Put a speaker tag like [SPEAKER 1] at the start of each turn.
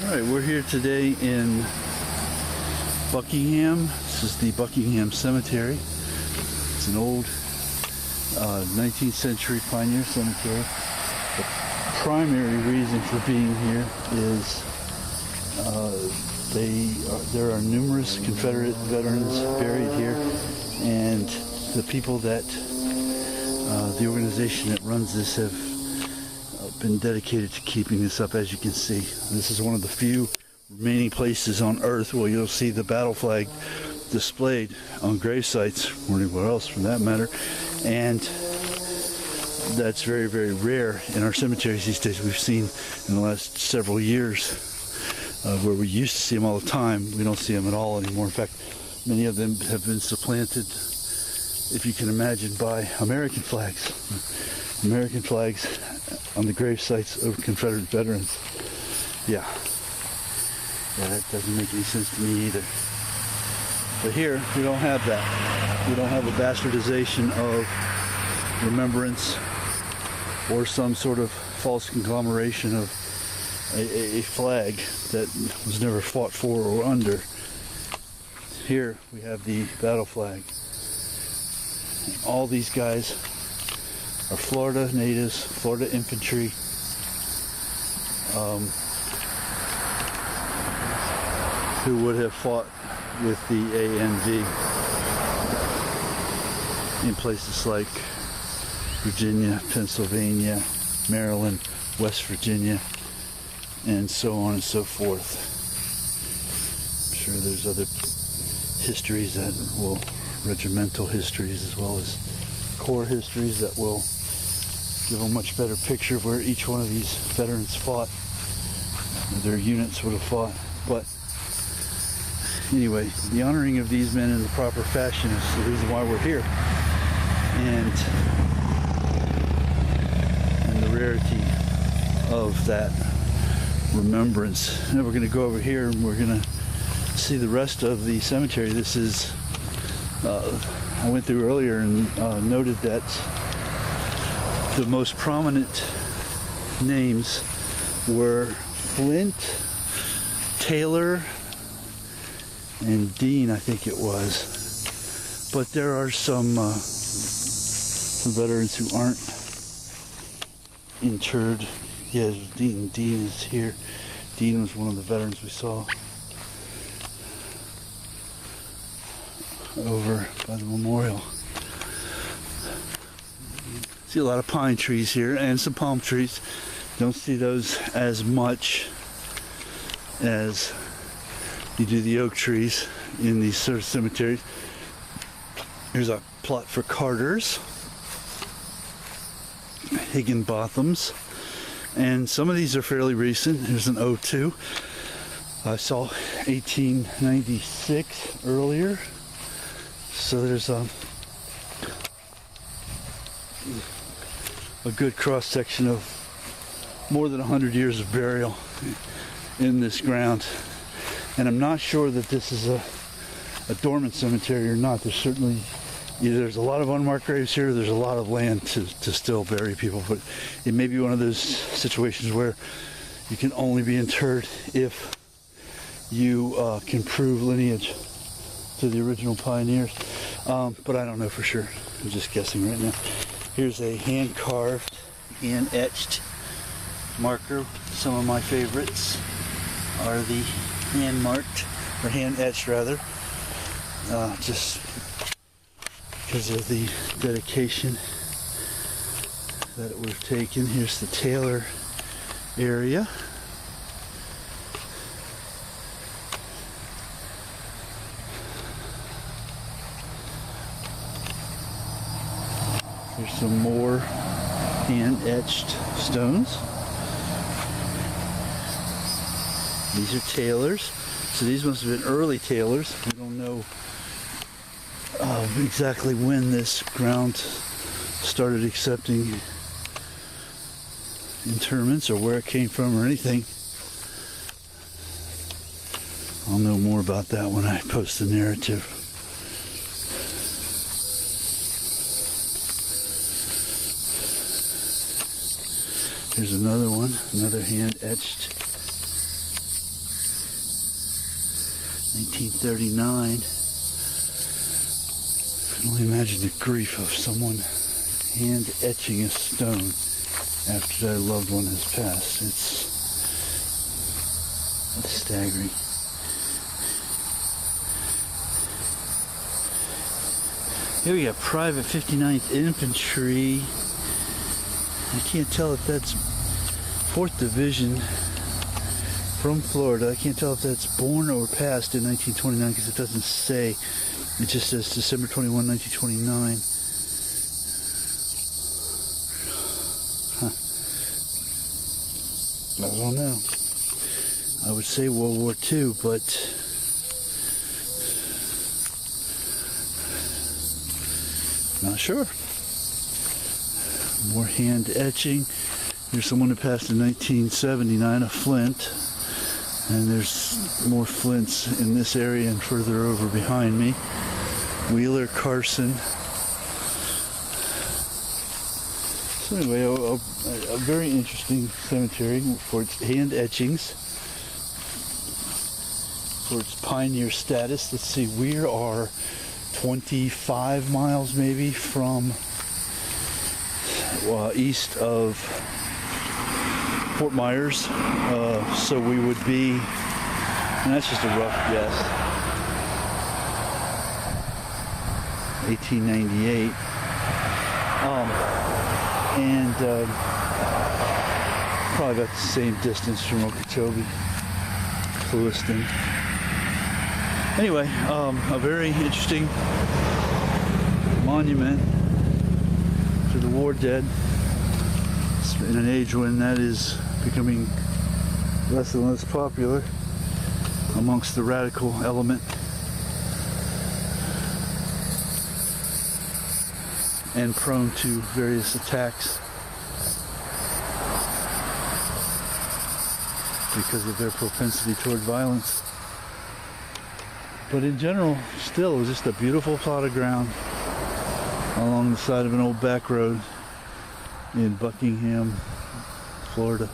[SPEAKER 1] Alright, we're here today in Buckingham. This is the Buckingham Cemetery. It's an old 19th century pioneer cemetery. The primary reason for being here is there are numerous Confederate veterans buried here, and the people that the organization that runs this have been dedicated to keeping this up. As you can see, this is one of the few remaining places on earth where you'll see the battle flag displayed on grave sites, or anywhere else for that matter, and that's very, very rare in our cemeteries these days. We've seen in the last several years where we used to see them all the time, we don't see them at all anymore. In fact, many of them have been supplanted, if you can imagine, by American flags. American flags on the grave sites of Confederate veterans. Yeah, that doesn't make any sense to me either. But here, we don't have that. We don't have a bastardization of remembrance or some sort of false conglomeration of a flag that was never fought for or under. Here, we have the battle flag. All these guys are Florida natives, Florida infantry, who would have fought with the ANV in places like Virginia, Pennsylvania, Maryland, West Virginia, and so on and so forth. I'm sure there's other histories that will, regimental histories as well as corps histories, that will give a much better picture of where each one of these veterans fought, or their units would have fought. But anyway, the honoring of these men in the proper fashion is the reason why we're here, and the rarity of that remembrance. Now we're going to go over here and we're going to see the rest of the cemetery. This is I went through earlier and noted that the most prominent names were Flint, Taylor, and Dean, I think it was. But there are some veterans who aren't interred. Yeah, Dean. Dean is here. Dean was one of the veterans we saw over by the memorial. See a lot of pine trees here and some palm trees. Don't see those as much as you do the oak trees in these sort of cemeteries. Here's a plot for Carters, Higginbothams, and some of these are fairly recent. Here's an 02. I saw 1896 earlier. So there's a good cross-section of more than 100 years of burial in this ground. And I'm not sure that this is a dormant cemetery or not. There's certainly, there's a lot of unmarked graves here. There's a lot of land to still bury people. But it may be one of those situations where you can only be interred if you can prove lineage to the original pioneers. But I don't know for sure. I'm just guessing right now. Here's a hand-carved, hand-etched marker. Some of my favorites are the hand-marked, or hand-etched rather, just because of the dedication that it would have taken. Here's the Taylor area. There's some more hand-etched stones. These are Taylors. So these must have been early Taylors. We don't know exactly when this ground started accepting interments or where it came from or anything. I'll know more about that when I post the narrative. Here's another one, another hand-etched 1939. I can only imagine the grief of someone hand etching a stone after their loved one has passed. It's staggering. Here we got Private 59th Infantry. I can't tell if that's 4th Division from Florida. I can't tell if that's born or passed in 1929 because it doesn't say. It just says December 21, 1929. I don't know. I would say World War II, but not sure. More hand etching. Here's someone who passed in 1979, a Flint. And there's more Flints in this area and further over behind me. Wheeler Carson. So anyway, a very interesting cemetery for its hand etchings, for its pioneer status. Let's see, we are 25 miles maybe from east of Fort Myers, so we would be, and that's just a rough guess, 1898, and probably about the same distance from Okeechobee, Lewiston. Anyway, a very interesting monument to the war dead in an age when that is becoming less and less popular amongst the radical element, and prone to various attacks because of their propensity toward violence. But in general, still, it was just a beautiful plot of ground along the side of an old back road in Buckingham, Florida.